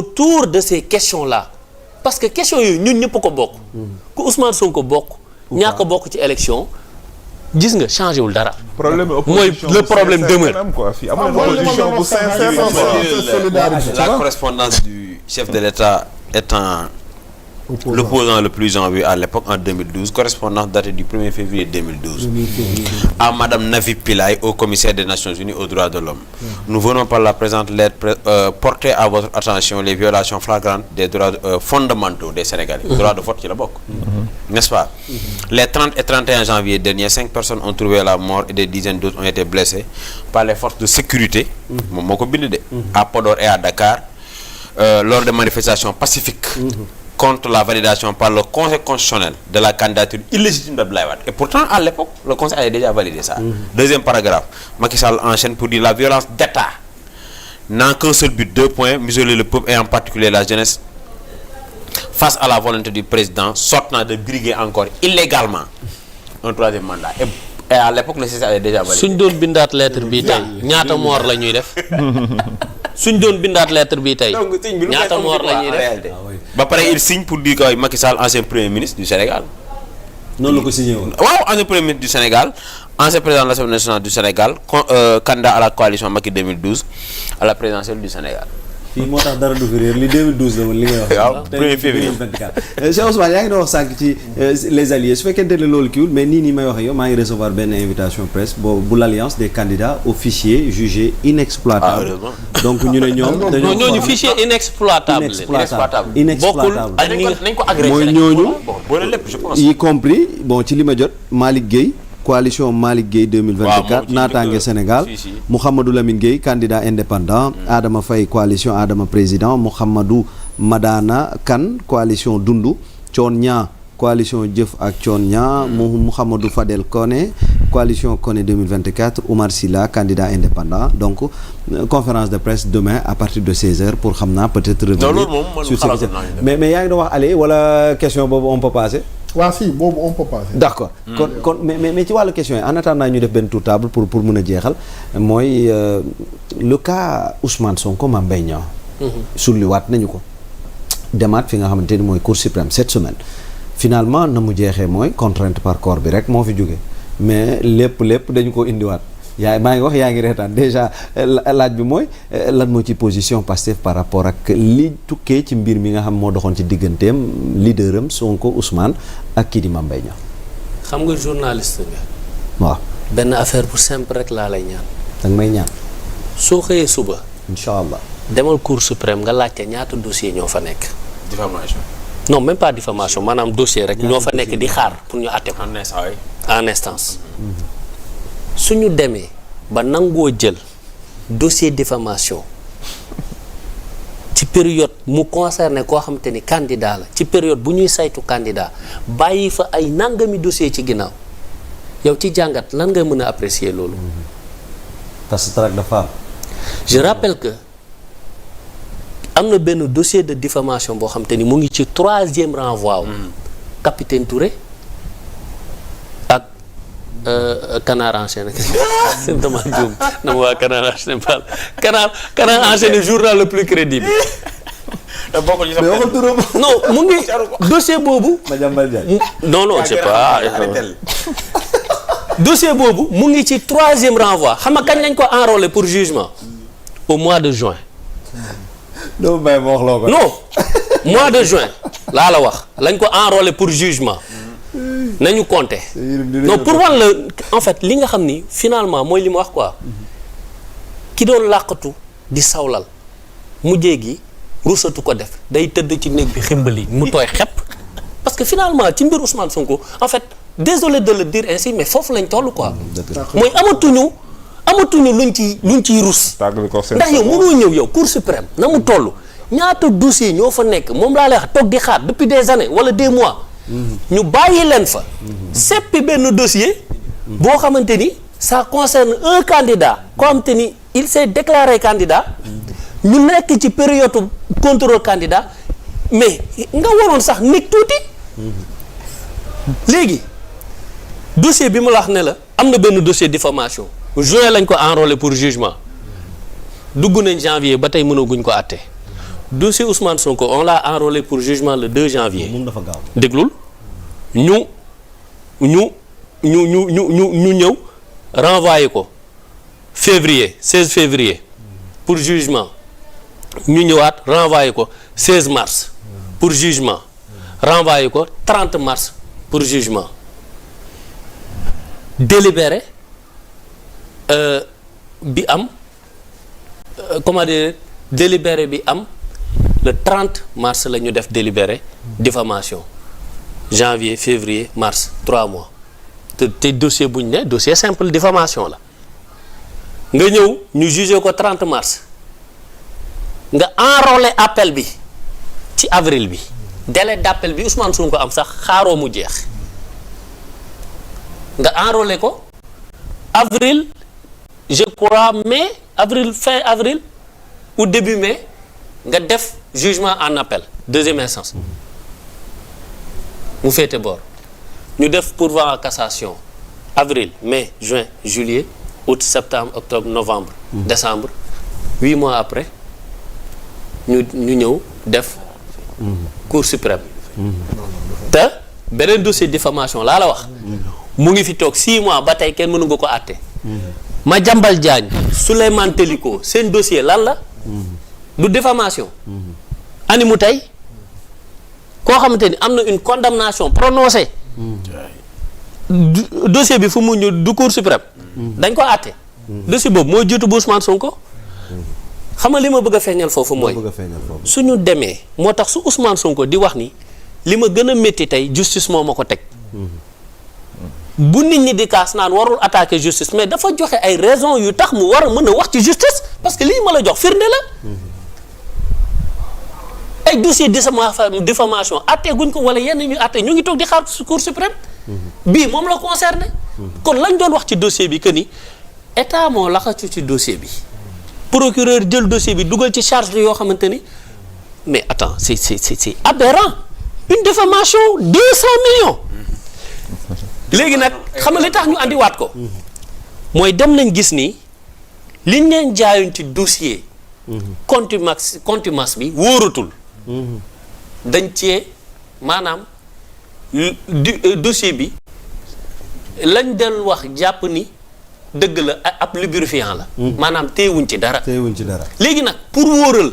autour de ces questions-là parce que questions yooyu ñun ñëpp ko bokk. ku Ousmane Sonko bokk. ñàkk bokk ci élection. gis nga changé wul dara. mooy le problème demeure. La correspondance du chef de l'État étant l'opposant le plus en vue à l'époque en 2012, correspondance datée du 1er février 2012 à Madame Navi Pillay, au commissaire des Nations Unies aux droits de l'homme. Nous venons par la présente lettre porter à votre attention les violations flagrantes des droits fondamentaux des Sénégalais. Droit de vote ci la bokk. N'est-ce pas? Les 30 et 31 janvier dernier, 5 personnes ont trouvé la mort et des dizaines d'autres ont été blessées par les forces de sécurité moom moo ko bind de à Podor et à Dakar lors de manifestations pacifiques contre la validation par le Conseil constitutionnel de la candidature illégitime d'Abdoulaye Wade. Et pourtant, à l'époque, le Conseil avait déjà validé ça. Deuxième paragraphe, Macky Sall enchaîne pour dire la violence d'État n'a qu'un seul but, 2 points, museler le peuple et en particulier la jeunesse face à la volonté du président sortant de briguer encore illégalement un 3e mandat. Et à l'époque, le CC avait déjà validé. suñ doon bindaat lettre bi tey ñaata moor la ñuy def suñ doon bindaat lettre bi tey ñaata moor la ñuy def. ba pare il signe pour dire que Macky Sall ancien premier ministre du Sénégal. noonu la ko signé woon. waaw ancien premier ministre du Sénégal ancien président de l'Assemblée nationale du Sénégal candidat à la coalition Macky 2012 à la présidentielle du Sénégal. fii moo tax dara du fi réer li 2012 la woon li ngay wax. waaw 1er février 2024. Cheikh Ousmane yaa ngi doon wax sànq ci les alliés su fekkente ne loolu kiiwul mais nii may wax ak yow maa ngi recevoir benn invitation presse bu l'alliance des candidats aux fichiers jugés inexploitables. donc ñu ne ñoom. dañoo ñooñu fichier inexploitable. inexploitable nañ ko agrégé mooy ñooñu. boole lépp je pense. y compris bon ci li ma jot Malick Gueye. coalition Malick Gueye 2024 naataange Sénégal Mouhamadou Lamine Gueye candidat indépendant Adama Faye coalition Adama président Mouhamadou Madana Kane coalition Dundu Thione Niang coalition Jëf ak Thione Niang Mouhamadou Fadel Koné coalition Koné 2024 Oumar Silla candidat indépendant donc conférence de presse demain à partir de 16h pour xam naa peut-être revenir sur ce mais yaa ngi doon wax allez wala question boobu on peut passer. waaw si boobu on peut passer. d'accord kon mais ci wàllu question yi en attendant ñu def benn tour table pour mën a jeexal mooy le cas Ousmane Sonko Mame Mbaye Niang. sulliwaat nañu ko demaat fi nga xamante ni mooy Cour suprême cette semaine finalement na mu jeexee mooy contrainte par corps bi rek moo fi jóge mais lépp dañu ko indiwaat maa ngi wax yaa ngi reetaan déjà laaj bi mooy lan moo ci position Pastef par rapport ak li tukkee ci mbir mi nga xam moo doxoon ci digganteem leaderam Sonko Ousmane ak kii di Mame Mbaye Niang. xam nga journaliste nga. waaw benn affaire bu simple rek laa lay ñaan. danga may ñaan. soo xëyee suba. incha allah. demal Cour suprême nga laajte ñaata dossier ñoo fa nekk. diffamation. non même pas diffamation maanaam dossier rek ñoo fa nekk di xaar pour ñu àtte ko. en instance. suñu demee ba nangoo jël dossier diffamation ci période mu concerné koo xamante ni candidat la ci période bu ñuy saytu candidat bàyyi fa ay nangami dossier ci ginnaaw yow ci jàngat lan nga mën a apprécier loolu. parce que traque de femme. je rappelle que am na benn dossier de diffamation boo xamante ni mu ngi ci 3e renvoi capitaine Touré ak Canard enchaîné dama juum dama waa Canard enchaîné Fall Canard enchaîné journal le plus crédible. non mu ngi dossier boobu. non c'est pas. dossier boobu mu ngi ci 3e renvoi xam nga kañ lañ ko enrôler pour jugement au mois de juin. non mais ma wax loo ko. non mois de juin laa la wax lañ ko enrôler pour jugement nañu compter. non pour wan la en fait li nga xam ni finalement mooy li ma wax quoi ki doon làqatu di sawlal mujjee gi rusatu ko def day tëdd ci néeg bi ximbali mu tooy xepp parce que finalement ci mbir Ousmane Sonko en fait désolé de le dire ainsi mais foofu lañ toll quoi. mooy amatuñu luñ ciy rus. ndax yow mënoo ñëw yow Cour suprême na mu toll ñaata dossier ñoo fa nekk moom laa lay wax toog di xaar depuis des années wala des mois. ñu bàyyi leen fa. seppi benn dossier. boo xamante ni ça concerne un candidat koo xamante ni il s'est déclaré candidat. ñu nekk ci période contrôle candidat mais nga waroon sax nekk tuuti. léegi dossier bi ma la wax ne la am na benn dossier diffamation juin lañ ko enrôler pour jugement dugg nañ janvier ba tey mënaguñ ko àtte dossier Ousmane Sonko on l'a enrôlé pour jugement le 2 janvier. moom dafa gaaw. déglul ñu ñëw renvoyé ko février 16 février pour jugement ñu ñëwaat renvoyé ko 16 mars pour jugement renvoyé ko 30 mars pour jugement délibéré bi am comment dire délibéré bi am le 30 mars la ñu def délibéré diffamation janvier février mars 3 mois te dossier bu ñu ne dossier simple diffamation la nga ñëw ñu jugé ko 30 mars nga enrôlé appel bi ci avril bi délai d'appel bi Ousmane Sonko am sax xaaroo mu jeex nga enrôlé ko avril je crois mai avril fin avril ou début mai nga def jugement en appel deuxième instance mu féete boor ñu def pourvoi en cassation avril mai juin juillet août septembre octobre novembre décembre 8 mois après ñu ñëw def cour suprême te beneen dossier diffamation laa la wax mu ngi fi toog 6 mois ba tey kenn mënu nga ko àtte Madiambal Diagne Souleymane Teliko seen dossier lan la du diffamation ani mu tey koo xamante ni am na une condamnation prononcée dossier bi fu mu ñu du cour suprême dañ ko àtte dossier boobu moo jiitu bu Ousmane Sonko xam nga li ma bëgg a feeñal foofu mooy suñu demee moo tax su Ousmane Sonko di wax ni li ma gën a métti tey justice moo ma ko teg bu nit ñi di kaas naan warul attaquer justice mais dafa joxe ay raisons yu tax mu war a mën a wax ci justice parce que lii ma la jox firnde la ay dossier diffamation atte guñ ko wala yenn ñu atte ñu ngi toog di xaar cour suprême bii moom la concerné kon lañ doon wax ci dossier bi que ni état moo laxacu ci dossier bi procureur jël dossier bi dugal ci charge yoo xamante ni mais attends c'est aberrant une diffamation 200 millions léegi nag xam nga li tax ñu andiwaat ko mooy dem nañ gis ni liñ leen jaayoon ci dossier contumace bi wóoratul dañ cee maanaam dossier bi lañ del wax jàpp ni dëgg la ab lubrifiant la maanaam téewuñ ci dara léegi nag pour wóoral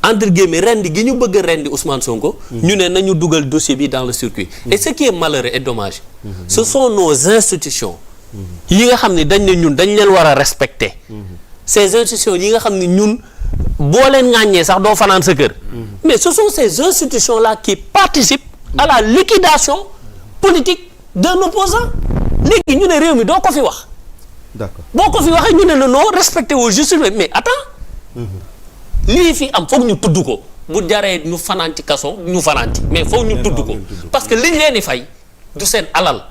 entre guillemets rendi gi ñu bëgg a rendi Ousmane Sonko ñu ne nañu dugal dossier bi dans le circuit et ce qui est malheureux et dommage ce sont nos institutions yi nga xam ne dañ ne ñun dañ leen war a respecter ces institutions yi nga xam ne ñun boo leen ŋàññee sax doo fanaan sa kër mais ce sont ces institutions là qui participent à la liquidation politique d'un opposant léegi ñu ne réew mi doo ko fi wax d'accord boo ko fi waxee ñu ne la non respecté woo justice mais attends lii fi am foog ñu tudd ko bu jaree ñu fanaan ci kaso ñu fanaan ci mais foog ñu tudd ko parce que liñ leen di fay du seen alal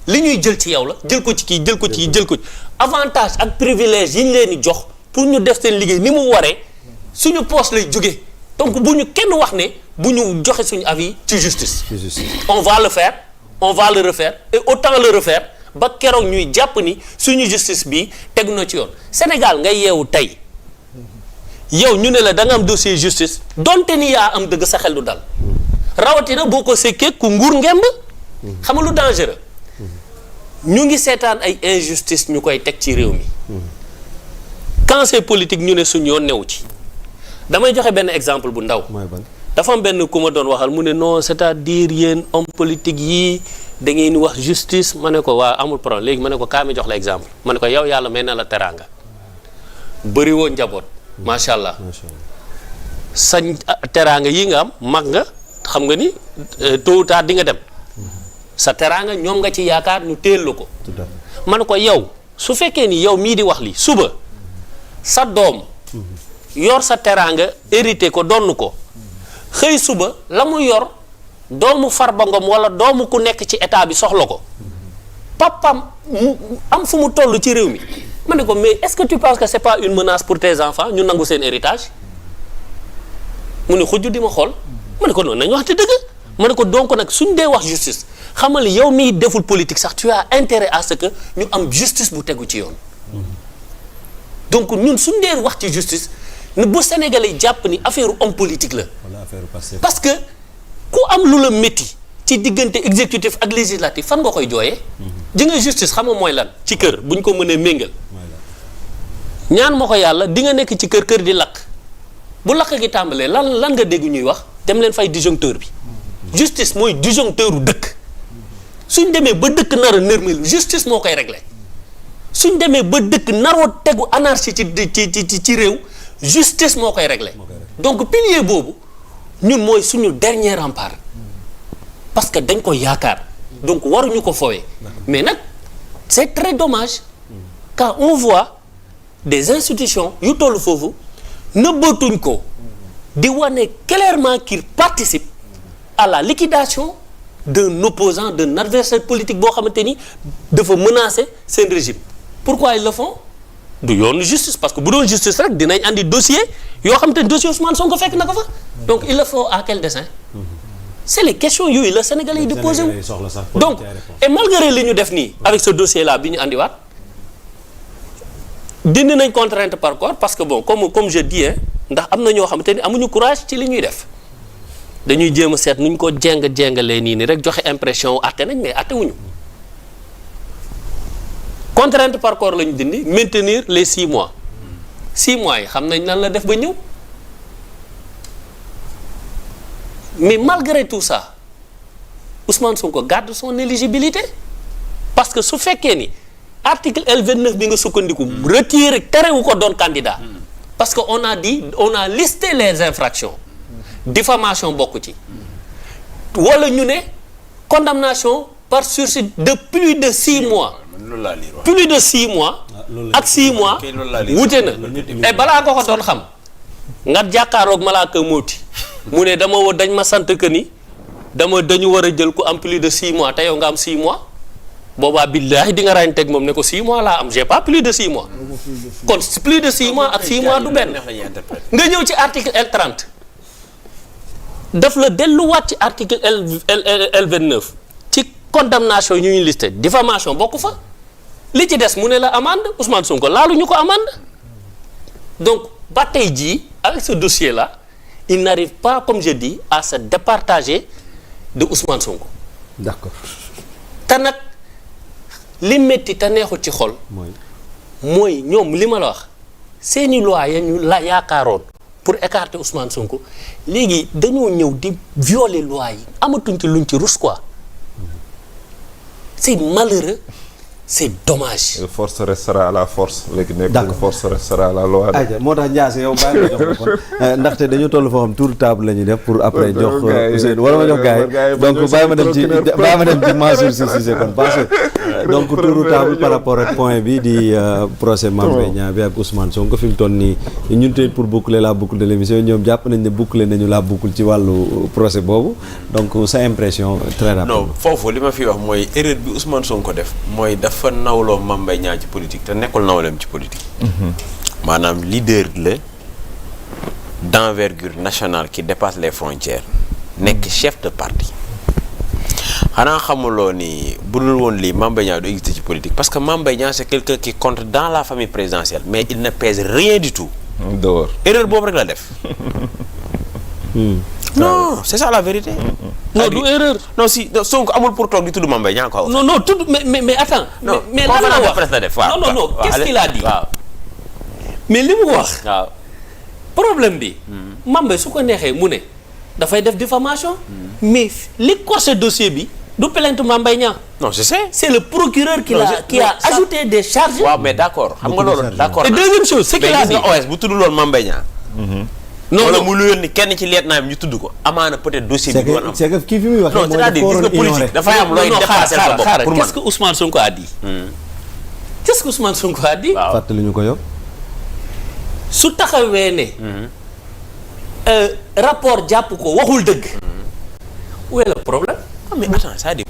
li ñuy jël ci yow la jël ko ci kii jël ko ci jël ko ci avantage ak privilège yi ñu leen di jox pour ñu def seen liggéey ni mu waree suñu poche lay jóge donc bu ñu kenn wax ne bu ñu joxe suñu avis ci justice on va le faire on va le refaire et autant le refaire ba keroog ñuy jàpp ni suñu justice bi tegu na ci yoon Sénégal ngay yeewu tey yow ñu ne la da nga am dossier justice donte ni yaa am dëgg sa xel du dal rawatina boo ko sekkee ku nguur ngemb xam nga lu dangereux ñu ngi seetaan ay injustice ñu koy teg ci réew mi quand c'est politique ñu ne suñu yoon newu ci damay joxe benn exemple bu ndaw dafa am benn ku ma doon waxal mu ne non c'est-à-dire yéen homme politique yii da ngeen wax justice ma ne ko waa amul problème léegi ma ne ko kaa mi jox la exemple ma ne ko yow yàlla may na la teraanga bëri woo njaboot macha allah sa teraanga yi nga am mag nga xam nga ni tôt ou tard di nga dem sa teraanga ñoom nga ci yaakaar ñu téel la ko ma ne ko yow su fekkee ni yow mii di wax li suba sa doom yor sa teraanga hérité ko donn ko xëy suba la mu yor doomu Farba Ngom wala doomu ku nekk ci état bi soxla ko papam am fu mu toll ci réew mi ma ne ko mais est-ce que tu penses que c'est pas une menace pour tes enfants ñu nangu seen héritage mu ne xujju di ma xool ma ne ko noonu nañu wax te dëgg ma ne ko donc nag suñ dee wax justice xamal yow miy deful politique sax tu as intérêt à ce que ñu am justice bu tegu ci yoon donc ñun suñ dee wax ci justice ne bu Sénégalais jàpp ni affaire homme politique la. wala affaire passé. parce que ku am lu la métti ci diggante exécutif ak législatif fan nga koy jooyee. ji nga justice xam nga mooy lan ci kër bu ñu ko mënee méngal. ñaan ma ko yàlla di nga nekk ci kër di lakk bu lakk gi tàmbalee lan nga dégg ñuy wax dem leen fay disjoncteur bi. justice mooy disjoncteur u dëkk suñ demee ba dëkk nar a nërmelu justice moo koy réglé suñ demee ba dëkk naroo tegu anarchie ci réew justice moo koy réglé donc pilier boobu ñun mooy suñu dernier rempart parce que dañ ko yaakaar donc waruñu ko fowee mais nag c'est très dommage quand on voit des institutions yu toll foofu nëbbatuñ ko di wane clairement qu'il participe à la liquidation d'un opposant d'un adversaire politique boo xamante ni dafa menacer seen régime pourquoi ils le font du yoonu justice parce que bu doon justice rek dinañ andi dossier yoo xamante ni dossier Ousmane Sonko fekk na ko fa donc il le faut à quel dessein c'est les questions yooyu la Sénégalais yi di posé wu donc et malgré li ñu def nii avec ce dossier là bi ñu andiwaat dindi nañ contrainte par corps parce que bon comme je dis ndax am na ñoo xamante ni amuñu courage ci li ñuy def dañuy jéem a seet nu ñu ko jéngalee nii rek joxe impression wu àtte nañ mais àtte wuñu contrainte par corps la ñu dindi maintenir les 6 mois 6 mois yi xam nañ nan la def ba ñëw mais malgré tout ça Ousmane Sonko garde son éligibilité parce que su fekkee ni article L29 bi nga sukkandiku retiré terewu ko doon candidat parce que on a listé les infractions diffamation bokk ci wala ñu ne condamnation par sursis de plus de 6 mois plus de 6 mois ak 6 mois wute na et balaa nga ko doon xam nga jàkkaaroog malaaka mooti mu ne dañ ma sant que ni dañu war a jël ku am plus de 6 mois te yow nga am 6 mois boobaa billaahi di nga ràññeeg moom ne ko 6 mois laa am j'ai pas plus de 6 mois kon plus de 6 mois ak 6 mois du benn nga ñëw ci article L30 daf la delluwaat ci article L29 ci condamnation ñu ñu listé diffamation bokku fa li ci des mu ne la amende Ousmane Sonko laalu ñu ko amende donc ba tey jii avec ce dossier là il n'arrive pas comme je dis à se départager de Ousmane Sonko. D'accord. te nag li métti te neexul ci xol. mooy ñoom li ma la wax seeni loi ya ñu la yaakaaroon pour écarter Ousmane Sonko léegi dañoo ñëw di violer loi yi amatuñ ci luñ ci rus quoi c'est malheureux c'est dommage. Force restera à la force. léegi nekk d'accord force restera à la loi. ayca moo tax Ndiasse yow bàyyi ma jox ko kon ndaxte dañu toll foo xam tour table la ñuy def pour après jox Ousseynou wala ma jox gars yi donc bàyyi ma dem ci Mansour Sy Cissé kon parce que donc tour table par rapport ak point bi di procès Mame Mbaye Niang bi ak Ousmane Sonko fi mu toll nii ñun tey pour boucler la boucle de l'émission ñoom jàpp nañ ne boucler nañu la boucle ci wàllu procès boobu donc sa impression très rapide. non foofu li ma fi wax mooy erreur bi Ousmane Sonko def mooy dafa nawloo Mame Mbaye Niang ci politique te nekkul nawleem ci politique. maanaam leader la d'envergure nationale qui dépasse les frontières nekk chef de parti xanaa xamuloo ni bu dul woon lii Mame Mbaye Niang du exister ci politique parce que Mame Mbaye Niang c'est quelqu'un qui compte dans la famille présidentielle mais il ne pèse rien du tout. dehors erreur boobu rek la def. non c'est ça la vérité. non du erreur. non si Sonko amul pour toog di tudd Mame Mbaye Niang quoi. non tudd mais attends. non mais lan la wax presse la def waaw non qu'est-ce qu'il a dit. waaw mais li mu wax. waaw problème bi. Mame Mbaye su ko neexee mu ne dafay def diffamation. mais li corsé dossier bi du plainte Mame Mbaye Niang. non je sais. c'est le procureur qui a ajouté des charges. waaw mais d'accord xam nga loolu d'accord. et deuxième chose c'est qu'il a dit mais gis nga OS bu tudd loolu Mame Mbaye Niang. non wala mu luyoon ni kenn ci lieutenant ñu tudd ko amaana peut-être dossier bi. c'est que kii fi muy waxee. non c'est-à-dire gis nga politique dafay am looy dépasser sa bopp pour man. qu'est-ce que Ousmane Sonko a dit. qu'est-ce que Ousmane Sonko a dit. waaw fàttali ñu ko yow. su taxawee ne. rapport jàpp ko waxul dëgg. où est le problème. mais attends c'est-à-dire